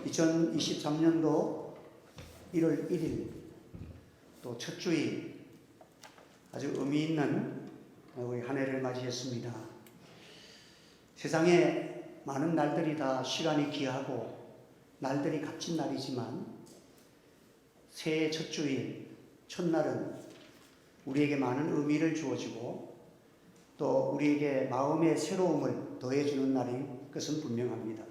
2023년도 1월 1일 또 첫 주일 아주 의미 있는 우리 한 해를 맞이했습니다. 세상에 많은 날들이 다 시간이 귀하고 날들이 값진 날이지만 새해 첫 주일 첫날은 우리에게 많은 의미를 주어지고 또 우리에게 마음의 새로움을 더해주는 날인 것은 분명합니다.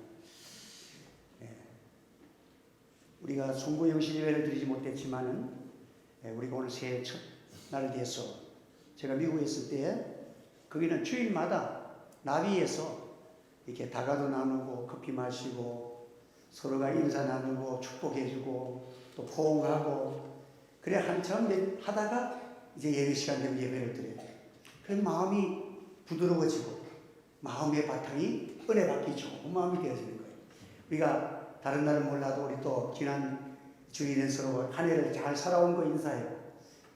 우리가 송구 영신 예배를 드리지 못했지만은 우리가 오늘 새해 첫날을 위해서 제가 미국에 있을 때 거기는 주일마다 나비에서 이렇게 다가도 나누고 커피 마시고 서로가 인사 나누고 축복해주고 또 포옹하고 그래 한참 하다가 이제 예배 시간 되면 예배를 드려요. 그래서 마음이 부드러워지고 마음의 바탕이 은혜 받기 좋은 마음이 되어지는 거예요. 우리가 다른 날은 몰라도 우리 또 지난 주일엔 서로 한 해를 잘 살아온 거 인사해요.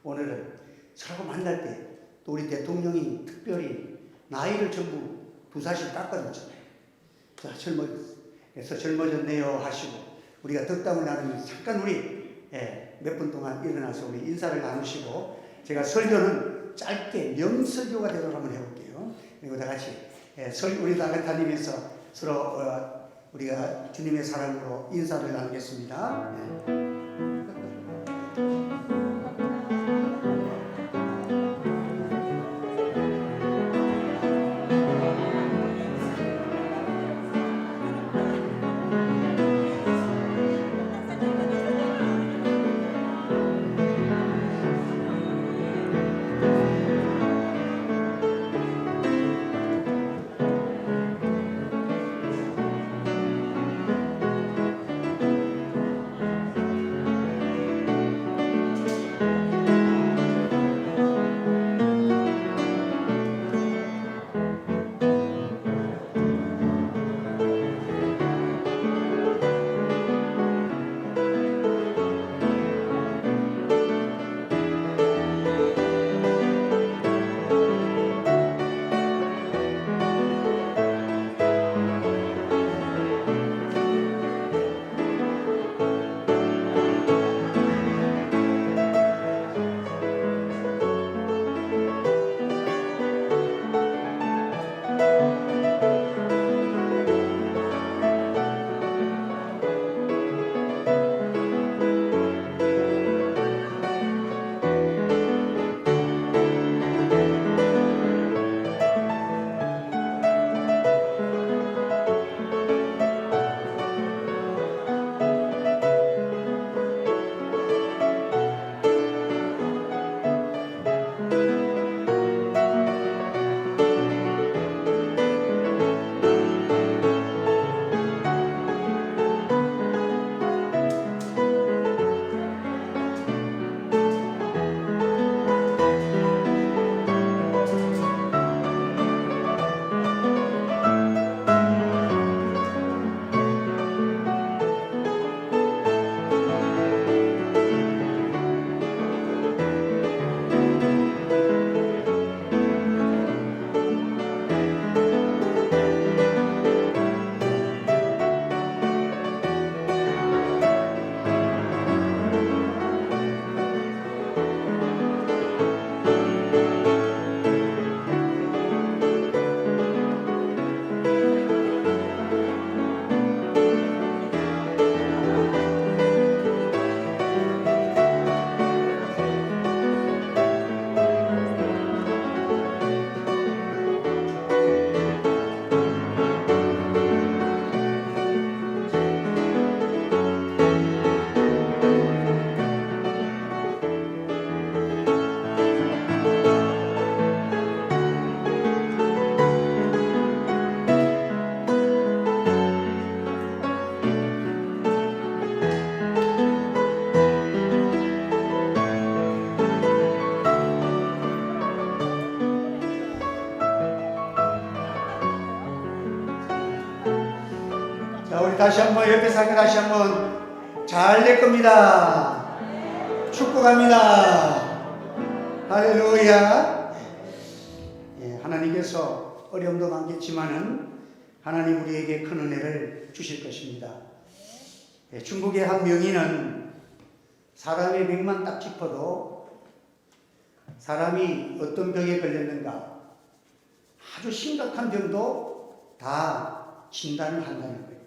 오늘은 서로 만날 때 또 우리 대통령이 특별히 나이를 전부 2살씩 깎아줬잖아요. 자, 젊어졌네요 하시고 우리가 덕담을 나누면 잠깐 우리 몇 분 동안 일어나서 우리 인사를 나누시고 제가 설교는 짧게 명설교가 되도록 한번 해볼게요. 그리고 다 같이 우리 다 같이 다니면서 서로 우리가 주님의 사랑으로 인사를 나누겠습니다. 다시 한번 옆에서 하게 다시 한번 잘 될 겁니다. 축복합니다. 할렐루야. 하나님께서 어려움도 많겠지만은 하나님 우리에게 큰 은혜를 주실 것입니다. 중국의 한 명인은 사람의 맥만 딱 짚어도 사람이 어떤 병에 걸렸는가 아주 심각한 병도 다 진단을 한다는 거예요.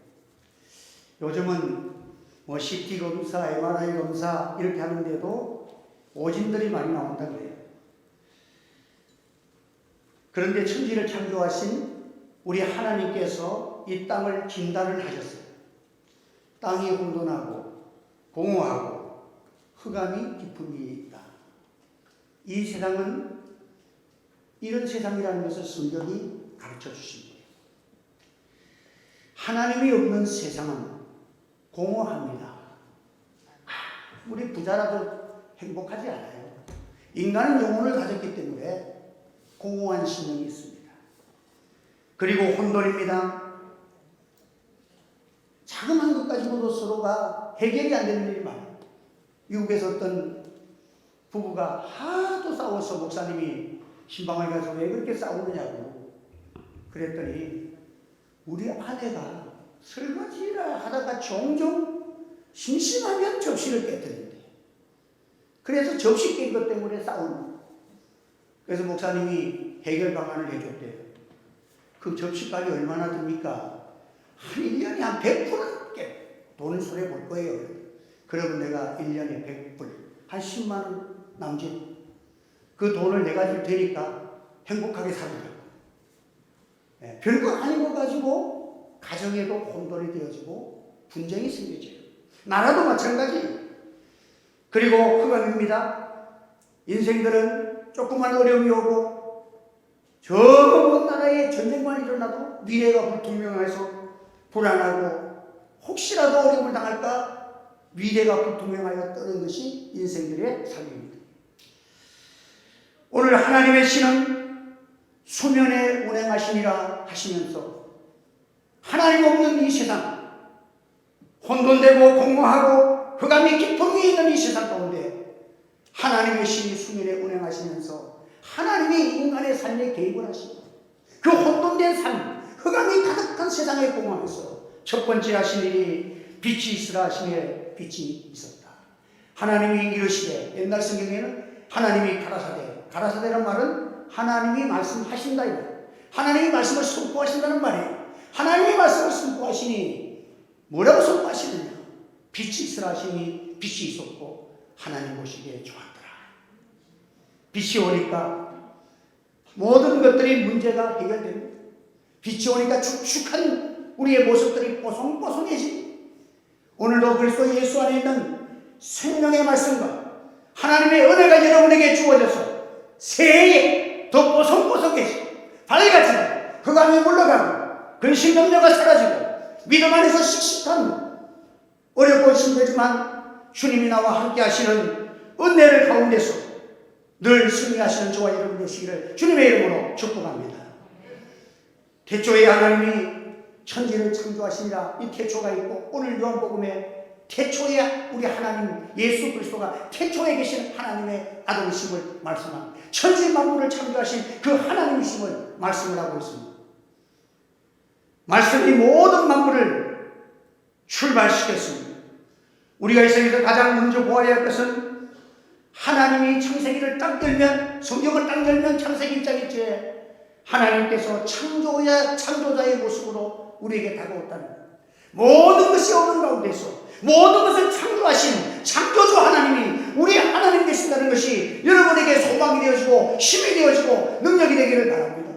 요즘은 뭐 CT 검사, MRI 검사 이렇게 하는데도 오진들이 많이 나온다고 그래요. 그런데 천지를 창조하신 우리 하나님께서 이 땅을 진단을 하셨어요. 땅이 혼돈하고 공허하고 흑암이 깊은 위에 있다. 이 세상은 이런 세상이라는 것을 성경이 가르쳐 주신 거예요. 하나님이 없는 세상은 공허합니다. 우리 부자라도 행복하지 않아요. 인간은 영혼을 가졌기 때문에 공허한 심령이 있습니다. 그리고 혼돈입니다. 자그마한 것까지도 서로가 해결이 안 되는 일이 많아요. 미국에서 어떤 부부가 하도 싸워서 목사님이 신방을 가서 왜 그렇게 싸우느냐고 그랬더니 우리 아내가 설거지를 하다가 종종 심심하면 접시를 깨뜨린대. 그래서 접시 깬 것 때문에 싸우는. 그래서 목사님이 해결 방안을 해줬대요. 그 접시값이 얼마나 듭니까? 한 1년에 한 100불은 돈을 손해 볼 거예요. 그러면 내가 1년에 100불, 한 10만 원 남짓. 그 돈을 내가 줄 테니까 행복하게 살으라고. 별거 아닌 거 가지고 가정에도 혼돈이 되어지고 분쟁이 생겨져요. 나라도 마찬가지. 그리고 흑암입니다. 인생들은 조그만 어려움이 오고 저 먼 나라에 전쟁만 일어나도 미래가 불투명해서 불안하고 혹시라도 어려움을 당할까 미래가 불투명하여 떠는 것이 인생들의 삶입니다. 오늘 하나님의 신은 수면에 운행하시니라 하시면서 하나님 없는 이 세상, 혼돈되고 공허하고 흑암이 깊은 위에 있는 이 세상 가운데 하나님의 신이 수면에 운행하시면서 하나님이 인간의 삶에 개입을 하시고 그 혼돈된 삶, 흑암이 가득한 세상에 공허하면서 첫 번째 하신 일이 빛이 있으라 하시며 빛이 있었다. 하나님이 이르시되, 옛날 성경에는 하나님이 가라사대란 말은 하나님이 말씀하신다. 하나님이 말씀을 선포하신다는 말이에요. 하나님이 말씀을 선포하시니 뭐라고 선포하시느냐? 빛이 있으라 하시니 빛이 있었고 하나님 보시기에 좋았더라. 빛이 오니까 모든 것들이 문제가 해결됩니다. 빛이 오니까 축축한 우리의 모습들이 뽀송뽀송해집니다. 오늘도 그리스도 예수 안에 있는 생명의 말씀과 하나님의 은혜가 여러분에게 주어져서 새해 더 뽀송뽀송해지고 밝아지고 흑암이 물러가고 근심염려가 사라지고 믿음 안에서 씩씩한 어렵고 힘들지만 주님이 나와 함께 하시는 은혜를 가운데서 늘 승리하시는 저와 여러분 되시기를 주님의 이름으로 축복합니다. 태초에 하나님이 천지를 창조하시니라. 이 태초가 있고 오늘 요한복음에 태초에 우리 하나님 예수 그리스도가 태초에 계신 하나님의 아들이심을 말씀합니다. 천지 만물을 창조하신 그 하나님이심을 말씀을 하고 있습니다. 말씀이 모든 만물을 출발시켰습니다. 우리가 이 세상에서 가장 먼저 보아야 할 것은 하나님이 창세기를 딱 열면, 성경을 딱 열면 창세기 1장 1절에 하나님께서 창조자의 모습으로 우리에게 다가왔다는 것. 모든 것이 없는 가운데서 모든 것을 창조하신 창조주 하나님이 우리 하나님 되신다는 것이 여러분에게 소망이 되어지고 힘이 되어지고 능력이 되기를 바랍니다.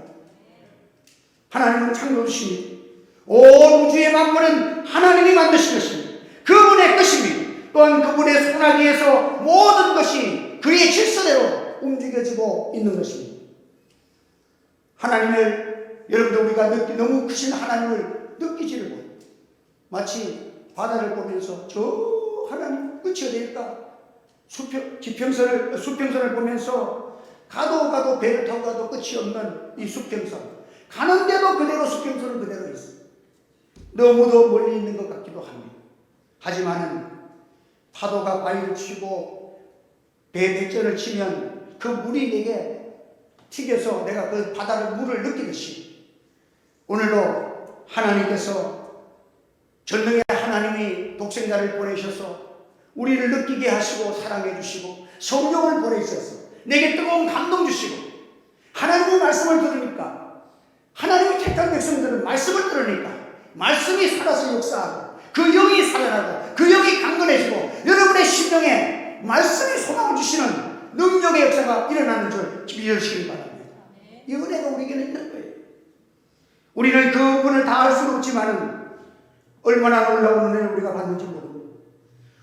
하나님은 창조주십니다. 온 우주의 만물은 하나님이 만드신 것입니다. 그분의 것입니다. 또한 그분의 손아귀에서 모든 것이 그의 질서대로 움직여지고 있는 것입니다. 하나님을 여러분들 우리가 너무 크신 하나님을 느끼지를 못해요. 마치 바다를 보면서 저 하나님 끝이 어디일까? 수평선을 보면서 가도 배를 타고 가도 끝이 없는 이 수평선. 가는데도 그대로 수평선은 그대로 있어요. 너무도 멀리 있는 것 같기도 합니다. 하지만은 파도가 바위를 치고 배 백전을 치면 그 물이 내게 튀겨서 내가 그 바다를 물을 느끼듯이 오늘도 하나님께서 전능의 하나님이 독생자를 보내셔서 우리를 느끼게 하시고 사랑해 주시고 성령을 보내셔서 내게 뜨거운 감동 주시고 하나님의 말씀을 들으니까 하나님의 택한 백성들은 말씀을 들으니까 말씀이 살아서 역사하고 그 영이 살아나고 그 영이 강건해지고 여러분의 심령에 말씀이 소망을 주시는 능력의 역사가 일어나는 줄 믿으시기 바랍니다. 이 은혜가 우리에게는 있는 거예요. 우리는 그분을 다 알 수는 없지만 얼마나 놀라운 은혜를 우리가 받는지 모릅니다.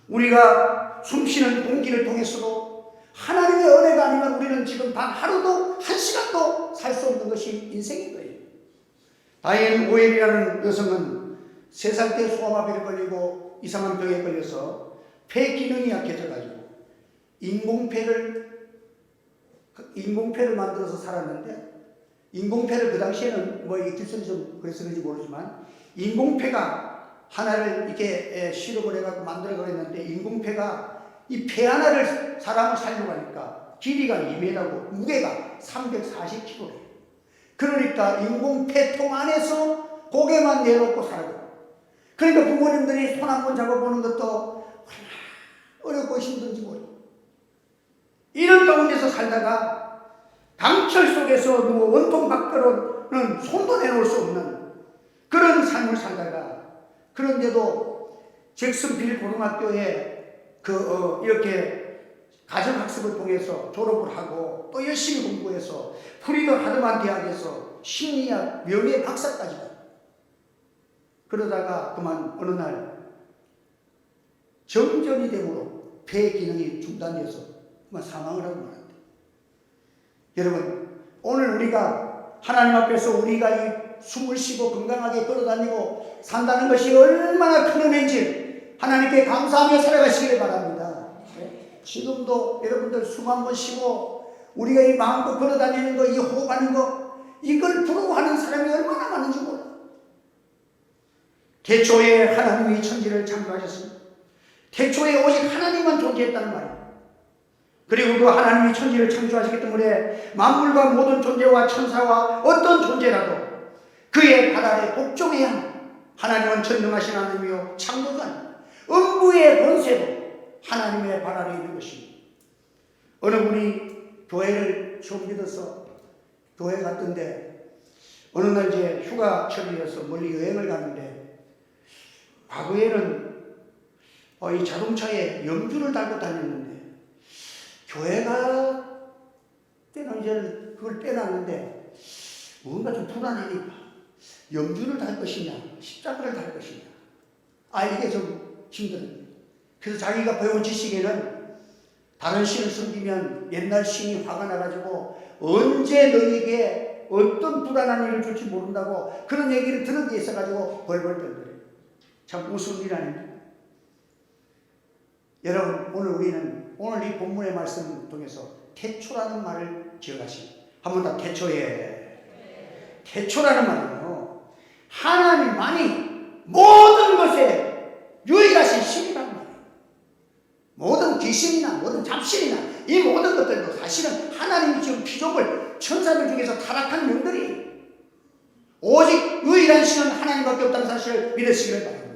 우리가 숨쉬는 공기를 통해서도 하나님의 은혜가 아니면 우리는 지금 단 하루도 한 시간도 살 수 없는 것이 인생인 거예요. 다이앤 오웰이라는 여성은 3살 때 소아마비를 걸리고 이상한 병에 걸려서 폐 기능이 약해져가지고 인공폐를 만들어서 살았는데, 인공폐를 그 당시에는 뭐 이 기술이 좀 그래서 그런지 모르지만 인공폐가 하나를 이렇게 실험을 해가지고 만들어 그랬는데, 인공폐가 이 폐 하나를 사람을 살려고 하니까 길이가 2m고 무게가 340kg래요. 그러니까 인공폐통 안에서 고개만 내놓고 살아요. 그러니까 부모님들이 손 한 번 잡아보는 것도 어렵고 힘든지 모르고 이런 가운데서 살다가 강철 속에서 누워 원통 밖으로는 손도 내놓을 수 없는 그런 삶을 살다가, 그런데도 잭슨빌 고등학교에 이렇게 가정학습을 통해서 졸업을 하고 또 열심히 공부해서 프리더 하드만 대학에서 심리학 명예 박사까지 가요. 그러다가 그만 어느 날 정전이 되므로 폐 기능이 중단돼서 그만 사망을 하고 말았대. 여러분, 오늘 우리가 하나님 앞에서 우리가 이 숨을 쉬고 건강하게 걸어다니고 산다는 것이 얼마나 큰 은혜인지 하나님께 감사하며 살아가시기를 바랍니다. 지금도 여러분들 숨 한 번 쉬고 우리가 이 마음껏 걸어다니는 거, 이 호흡하는 거, 이걸 부러워하는 사람이 얼마나 많은지 몰라. 태초에 하나님이 천지를 창조하셨습니다. 태초에 오직 하나님만 존재했다는 말이에요. 그리고 그 하나님이 천지를 창조하시기 때문에 만물과 모든 존재와 천사와 어떤 존재라도 그의 발 아래 복종해야 합니다. 하나님은 전능하신 하나님이요 창조주님, 음부의 권세도 하나님의 발 아래 있는 것입니다. 어느 분이 교회를 처음 믿어서 교회 갔던데 어느 날 이제 휴가철이어서 멀리 여행을 가는데, 과거에는 이 자동차에 염주를 달고 다녔는데 교회가 때는 이제 그걸 빼놨는데 뭔가 좀 불안하니까 염주를 달 것이냐 십자가를 달 것이냐, 이게 좀 힘들어요. 그래서 자기가 배운 지식에는 다른 신을 섬기면 옛날 신이 화가 나가지고 언제 너에게 어떤 불안한 일을 줄지 모른다고 그런 얘기를 들은 게 있어가지고 벌벌 떨더래요. 참 무서운 일 아닙니까? 여러분, 오늘 이 본문의 말씀을 통해서 태초라는 말을 기억하십니다. 한 번 더 태초라는 말은요, 하나님만이 모든 것에 유일하신 신이라는 말이에요. 모든 귀신이나 모든 잡신이나 이 모든 것들도 사실은 하나님이 지금 피조물 천사들 중에서 타락한 영들이 오직 유일한 신은 하나님밖에 없다는 사실을 믿으시기를 바랍니다.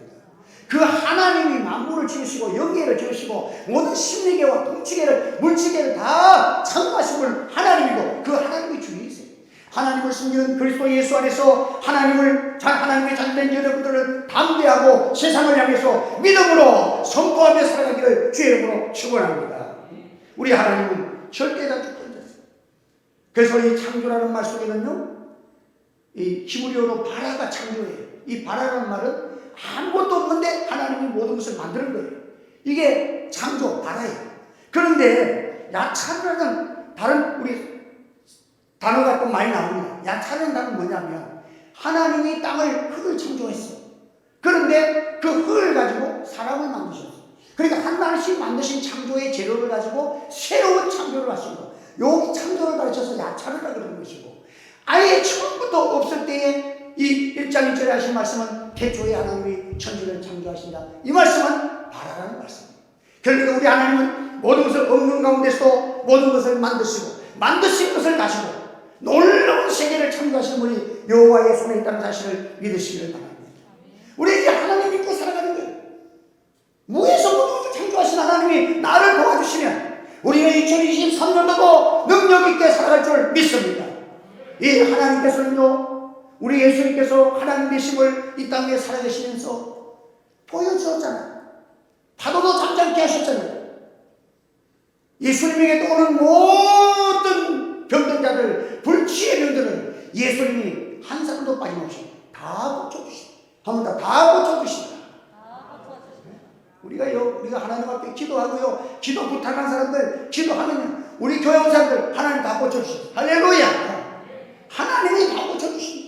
그 하나님이 만물을 지으시고 영계를 지으시고 모든 심리계와 통치계를 물질계를 다 창조하신 분 하나님이고, 그 하나님이 주이세요. 하나님을 숨기는 그리스도 예수 안에서 하나님의 자녀된 여러분들을 담대하고 세상을 향해서 믿음으로 선포하며 살아가기를 주의 이름으로 축원합니다. 우리 하나님은 절대 다 주권자세요. 그래서 이 창조라는 말 속에는요, 이 히브리어로 바라가 창조예요. 이 바라라는 말은 아무것도 없는데 하나님이 모든 것을 만드는 거예요. 이게 창조, 바라예요. 그런데 야차라는 다른 우리 단어가 또 많이 나옵니다. 야차라는 단어는 뭐냐면 하나님이 땅을 흙을 창조했어요. 그런데 그 흙을 가지고 사람을 만드셨어요. 그러니까 하나씩 만드신 창조의 재료를 가지고 새로운 창조를 하신 거. 여기 창조를 가르쳐서 야차르라 그러는 것이고, 아예 처음부터 없을 때에 이 1장 1절에 하신 말씀은 태초에 하나님이 천지를 창조하신다. 이 말씀은 바라라는 말씀입니다. 그러니까 우리 하나님은 모든 것을 없는 가운데서 모든 것을 만드시고 만드신 것을 가지고 놀라운 세계를 창조하시는 분이 여호와의 손에 있다는 사실을 믿으시기를 바랍니다. 우리 이제 하나님 믿고 살아가는 거예요. 우리는 2023년도도 능력 있게 살아갈 줄 믿습니다. 이 하나님께서는요, 우리 예수님께서 하나님 되심을 이 땅에 살아계시면서 보여주었잖아요. 파도도 잠잠케 하셨잖아요. 예수님에게 오는 모든 병든 자들, 불치의 병들은 예수님이 한 사람도 빠짐없이 다 고쳐주십니다. 한번 다 고쳐주십니다. 우리가 하나님 앞에 기도하고요, 기도 부탁한 사람들 기도하면 우리 교회 온 사람들 하나님 다 고쳐주십니다. 할렐루야. 하나님이 다 고쳐주십니다.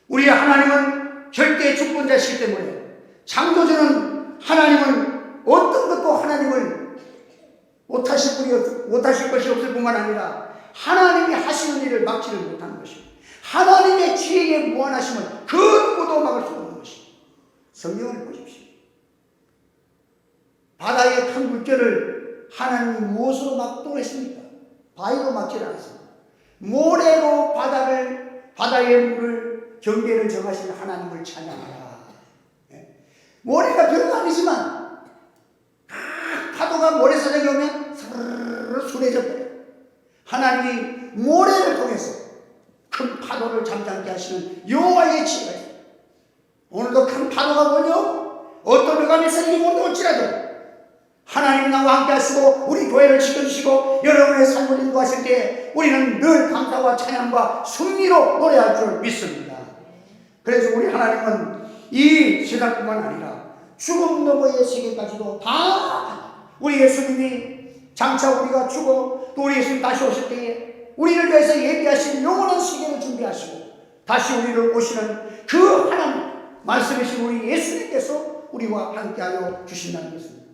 우리 하나님은 절대 주권자시기 때문에 창조주는 하나님은 어떤 것도 하나님을 못하실 것이 없을 뿐만 아니라 하나님이 하시는 일을 막지를 못하는 것입니다. 하나님의 지혜에 무한하심을 그 누구도 막을 수 없는 것입니다. 성경을 보십시오. 바다의 큰 물결을 하나님이 무엇으로 막도록 했습니까? 바위로 막지를 않았습니다. 모래로 바다의 물을 경계를 정하시는 하나님을 찬양하라. 모래가 별거 아니지만 파도가 모래사장에 오면 스르르 순해져 버려요. 하나님이 모래를 통해서 큰 파도를 잠잠케 하시는 여호와의 지혜가 있어요. 오늘도 큰 파도가 몰려오고 어떤 흑암이 생기고 올지라도 하나님 나와 함께 하시고 우리 교회를 지켜주시고 여러분의 삶을 인도하실 때 우리는 늘 감사와 찬양과 승리로 노래할 줄 믿습니다. 그래서 우리 하나님은 이 세상뿐만 아니라 죽음 너머의 세계까지도 다 우리 예수님이 장차 우리가 죽어 또 우리 예수님 다시 오실 때에 우리를 위해서 예비하신 영원한 세계를 준비하시고 다시 우리를 오시는 그 하나님 말씀이신 우리 예수님께서 우리와 함께하여 주신다는 것입니다.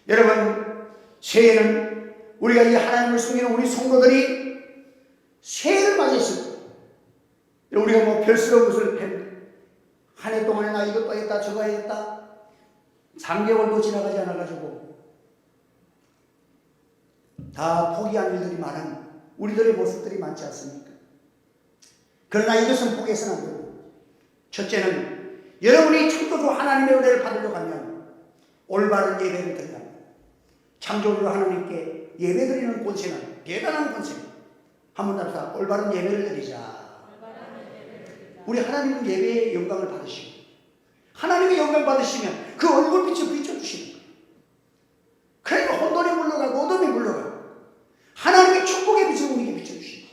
여러분, 새해는 우리가 이 하나님을 섬기는 우리 성도들이 새해를 맞이했습니다. 우리가 뭐 별스러운 것을 한 해 동안에 나 이것도 했다 저거 했다 3개월도 지나가지 않아가지고 다 포기한 일들이 많은 우리들의 모습들이 많지 않습니까? 그러나 이것은 포기해서는 안 되고, 첫째는 여러분이 창조주 하나님의 은혜를 받으려고 하면 올바른 예배를 드려야 합니다. 창조주 하나님께 예배드리는 권세는 대단한 권세입니다. 한번 답사 올바른 예배를 드리자. 우리 하나님은 예배의 영광을 받으시고 하나님의 영광을 받으시면 그 얼굴빛을 비춰주시는 거예요. 그러니까 혼돈이 물러가고 어둠이 물러가고 하나님의 축복의 빛을 우리에게 비춰주시는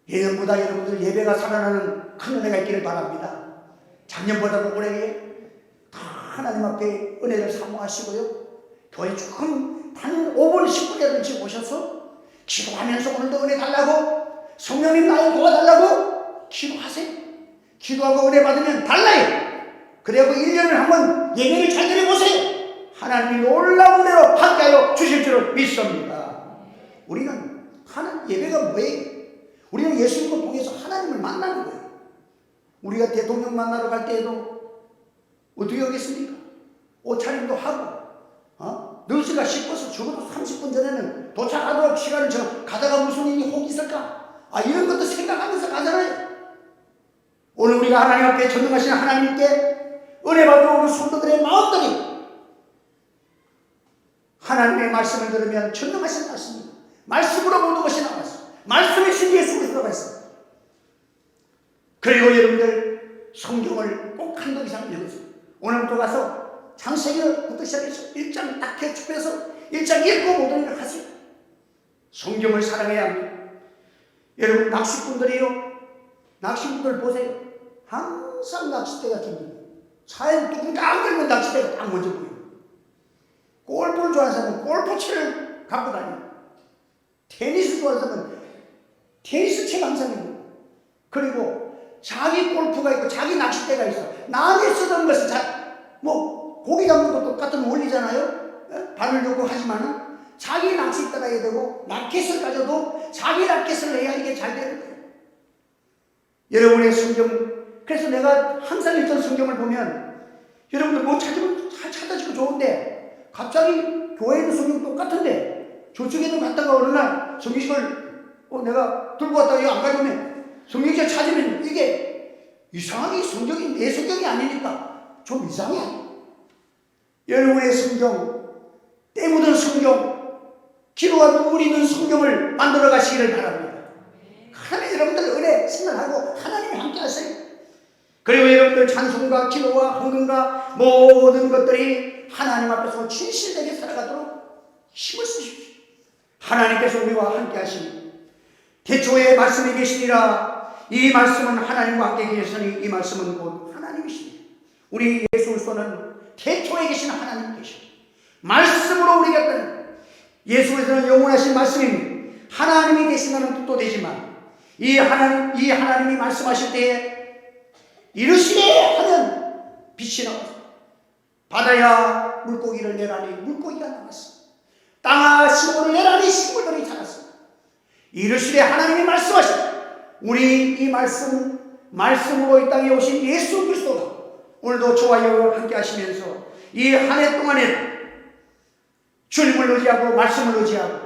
거예요. 예전보다 여러분들 예배가 살아나는 큰 은혜가 있기를 바랍니다. 작년보다도 올해 다 하나님 앞에 은혜를 사모하시고요, 교회 조금 한 5분 10분이라든지 오셔서 기도하면서 오늘도 은혜 달라고, 성령님 나를 도와달라고 기도하세요. 기도하고 은혜 받으면 달라요. 그리고 1년을 한번 예배를 잘 드려보세요. 하나님이 놀라운 은혜로 함께하여 주실 줄을 믿습니다. 우리는 예배가 뭐예요? 우리는 예수님을 통해서 하나님을 만나는 거예요. 우리가 대통령 만나러 갈 때에도 어떻게 하겠습니까? 옷차림도 하고 날씨가 씹어서 적어도 30분 전에는 도착하도록 시간을 가다가 무슨 일이 혹 있을까? 이런 것도 생각하면서 가잖아요. 오늘 우리가 하나님 앞에 전능하신 하나님께 은혜 받으러 오는 성도들의 마음들이 하나님의 말씀을 들으면 전능하신 말씀입니다. 말씀으로 모든 것이 나왔어요. 말씀이신 예수 그리스도가 있습니다. 그리고 여러분들 성경을 꼭 한 독 이상 읽으세요. 오늘부터 가서 창세기부터 시작해서 1장 딱 개축해서 1장 읽고 모든 일을 하세요. 성경을 사랑해야 합니다. 여러분 낚시꾼들 보세요. 항상 낚싯대가 깁니다. 차에 뚜껑 딱 열면 낚싯대가 딱 먼저 보여요. 골프를 좋아하는 사람은 골프채를 갖고 다니고, 테니스 좋아하는 사람은 테니스채가 항상 있고, 그리고 자기 골프가 있고 자기 낚싯대가 있어. 남이 쓰던 것을 고기 잡는 것도 똑같은 원리잖아요. 바늘 넣고 하지만은 자기 낚싯대가 해야 되고, 라켓을 가져도 자기 라켓을 내야 이게 잘 되는 거예요. 여러분의 성경, 그래서 내가 항상 읽던 성경을 보면 여러분들 뭐 찾아지고 좋은데 갑자기 교회에도 성경 똑같은데 저쪽에도 갔다가 어느 날 성경책을 내가 들고 갔다가 이거 안 가져오면 성경책 찾으면 이게 이상하게 성경이 내 성경이 아니니까 좀 이상해. 여러분의 성경, 때 묻은 성경, 기도와 눈물이 있는 성경을 만들어 가시기를 바랍니다. 하나님 여러분들 은혜 생각하고 하나님이 함께 하세요. 그리고 여러분들 찬송과 기도와 헌금과 모든 것들이 하나님 앞에서 진실되게 살아가도록 힘을 쓰십시오. 하나님께서 우리와 함께 하시니 태초에 말씀이 계시니라. 이 말씀은 하나님과 함께 계시니 이 말씀은 곧 하나님이시니 우리 예수 그리스도는 태초에 계신 하나님 계시니 말씀으로 우리 곁에는 예수 그리스도는 영원하신 말씀입니다. 하나님이 되신다는 뜻도 되지만 이 하나님이 말씀하실 때에 이르시되 하면 빛이 나왔습니다. 바다야 물고기를 내라니 물고기가 나왔습니다. 땅아 식물을 내라니 식물들이 자랐습니다. 이르시되 하나님이 말씀하십니다. 우리 이 말씀으로 이 땅에 오신 예수 그리스도가 오늘도 저와 여러분과 함께 하시면서 이 한 해 동안에 주님을 의지하고 말씀을 의지하고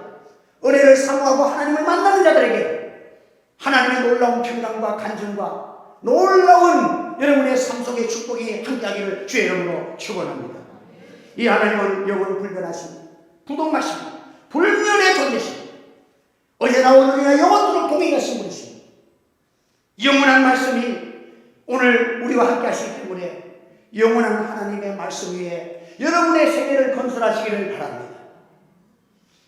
은혜를 사모하고 하나님을 만나는 자들에게 하나님의 놀라운 평강과 간증과 놀라운 여러분의 삶 속의 축복이 함께하기를 주의 이름으로 축원합니다. 이 하나님은 영원 불변하신 부동하신 불멸의 존재신 어제나 오늘이나 영원토록 동행하신 분이십니다. 영원한 말씀이 오늘 우리와 함께 하시기 때문에 영원한 하나님의 말씀 위에 여러분의 생애를 건설하시기를 바랍니다.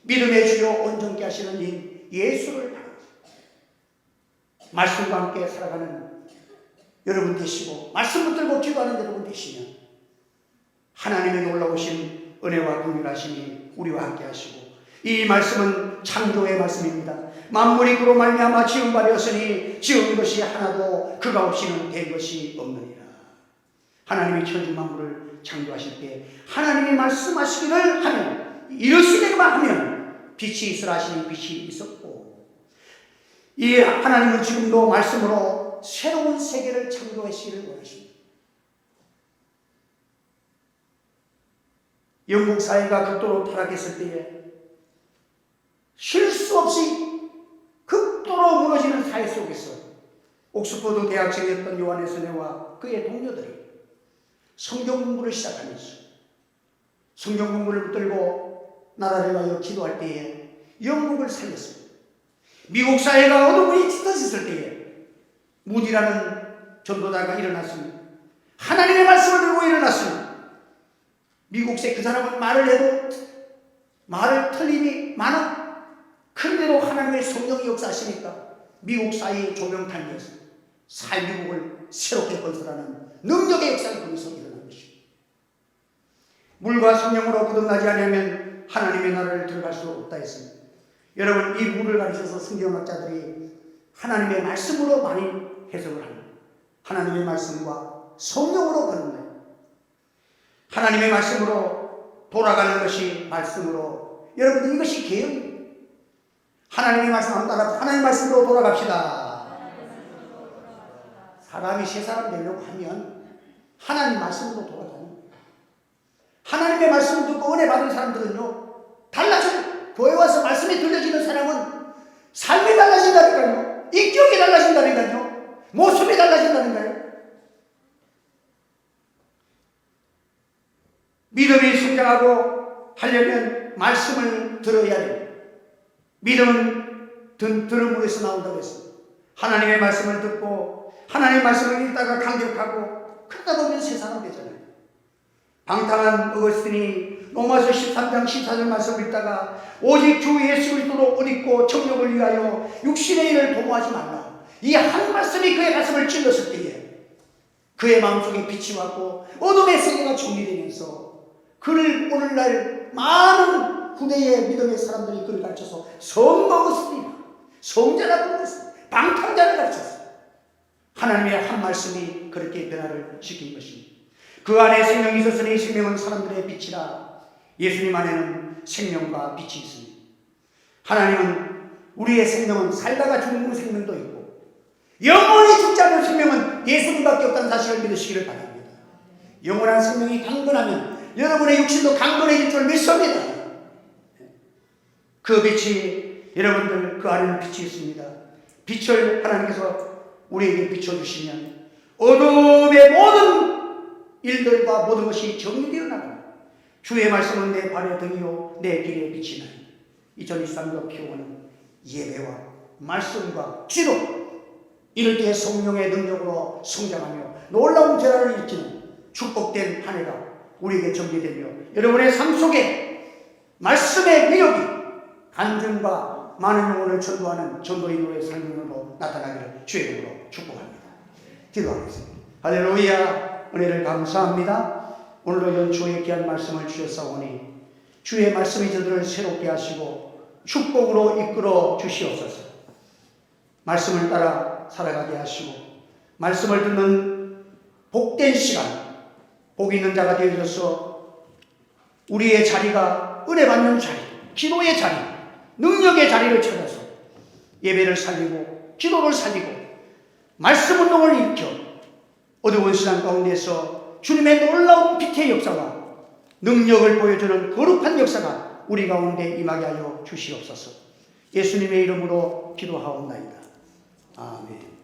믿음의 주요 온전케 하시는 이 예수를 바랍니다. 말씀과 함께 살아가는 여러분 되시고 말씀 붙들고 기도하는 여러분 되시면 하나님의 놀라우신 은혜와 긍휼하심이 우리와 함께 하시고 이 말씀은 창조의 말씀입니다. 만물이 그로 말미암아 지은 바 되었으니 지은 것이 하나도 그가 없이는 된 것이 없느니라. 하나님이 천지 만물을 창조하실 때 하나님이 말씀하시기를 하면 이르시기만 하면 빛이 있으라 하시니 빛이 있었고 이 하나님은 지금도 말씀으로 새로운 세계를 창조하시기를 원하십니다. 영국 사회가 극도로 타락했을 때에 쉴 수 없이 극도로 무너지는 사회 속에서 옥스퍼드 대학생이었던 요한 웨슬리와 그의 동료들이 성경 공부를 시작하면서 성경 공부를 붙들고 나라를 위하여 기도할 때에 영국을 살렸습니다. 미국 사회가 어둠이 짙어졌을 때에 무디라는 전도자가 일어났습니다. 하나님의 말씀을 들고 일어났습니다. 미국세 그 사람은 말을 해도 말을 틀림이 많아. 그런데도 하나님의 성령이 역사하시니까 미국 사회의 조명탄이었어. 사회미국을 새롭게 건설하는 능력의 역사를 거기서 일어난 것입니다. 물과 성령으로 거듭나지 않으면 하나님의 나라를 들어갈 수 없다 했습니다. 여러분 이 물을 가르쳐서 성경학자들이 하나님의 말씀으로 많이 해석을 합니다. 하나님의 말씀과 성령으로 거듭나요. 하나님의 말씀으로 돌아가는 것이 말씀으로 여러분들 이것이 개혁입니다. 하나님의 말씀을 따라 하나님의 말씀으로 돌아갑시다. 사람이 새 사람 되려고 하면 하나님 말씀으로 돌아가는 거예요. 하나님의 말씀을 듣고 은혜 받은 사람들은요 달라져요. 교회 와서 말씀이 들려지는 사람은 삶이 달라진다니까요. 인격이 달라진다니까요. 모습이 달라진다니까요. 믿음이 성장하고 하려면 말씀을 들어야 돼요. 믿음은 들음으로서 나온다고 했습니다. 하나님의 말씀을 듣고 하나님의 말씀을 읽다가 강력하고 그러다 보면 세상은 되잖아요. 방탕한 어거스틴이 로마서 13장 14절 말씀을 읽다가 오직 주 예수 그리스도로 옷 입고 정욕을 위하여 육신의 일을 도모하지 말라. 이 한 말씀이 그의 가슴을 찔렀을 때에 그의 마음속에 빛이 왔고 어둠의 세계가 정리되면서 그를 오늘날 많은 후대의 믿음의 사람들이 그를 가르쳐서 성먹었습니다. 성자라고 그랬습니다. 방탕자를 가르쳤습니다. 하나님의 한 말씀이 그렇게 변화를 시킨 것입니다. 그 안에 생명이 있었으니 생명은 사람들의 빛이라. 예수님 안에는 생명과 빛이 있습니다. 하나님은 우리의 생명은 살다가 죽는 생명도 있고 영원히 죽지 않는 생명은 예수님밖에 없다는 사실을 믿으시기를 바랍니다. 영원한 생명이 강건하면 여러분의 육신도 강건해질 줄 믿습니다. 그 빛이 여러분들 그 안에는 빛이 있습니다. 빛을 하나님께서 우리에게 비춰주시면 어둠의 모든 일들과 모든 것이 정리되어 나갑니다. 주의 말씀은 내 발의 등이요 내 길의 빛이나니. 2023년 피오는 예배와 말씀과 기도, 이럴 때 성령의 능력으로 성장하며 놀라운 변화를 일으키는 축복된 한 해가 우리에게 전개되며, 여러분의 삶 속에 말씀의 능력이 간증과 많은 영혼을 전도하는 전도인으로의 삶으로 나타나기를 주의 이름으로 축복합니다. 기도하겠습니다. 할렐루야. 은혜를 감사합니다. 오늘도 연초에 귀한 말씀을 주셨사오니 주의 말씀이 저들을 새롭게 하시고 축복으로 이끌어 주시옵소서. 말씀을 따라 살아가게 하시고 말씀을 듣는 복된 시간, 복 있는 자가 되어져서 우리의 자리가 은혜 받는 자리, 기도의 자리, 능력의 자리를 찾아서 예배를 살리고 기도를 살리고 말씀 운동을 일으켜 어두운 시간 가운데서 주님의 놀라운 빛의 역사와 능력을 보여주는 거룩한 역사가 우리 가운데 임하게 하여 주시옵소서. 예수님의 이름으로 기도하옵나이다. 아멘.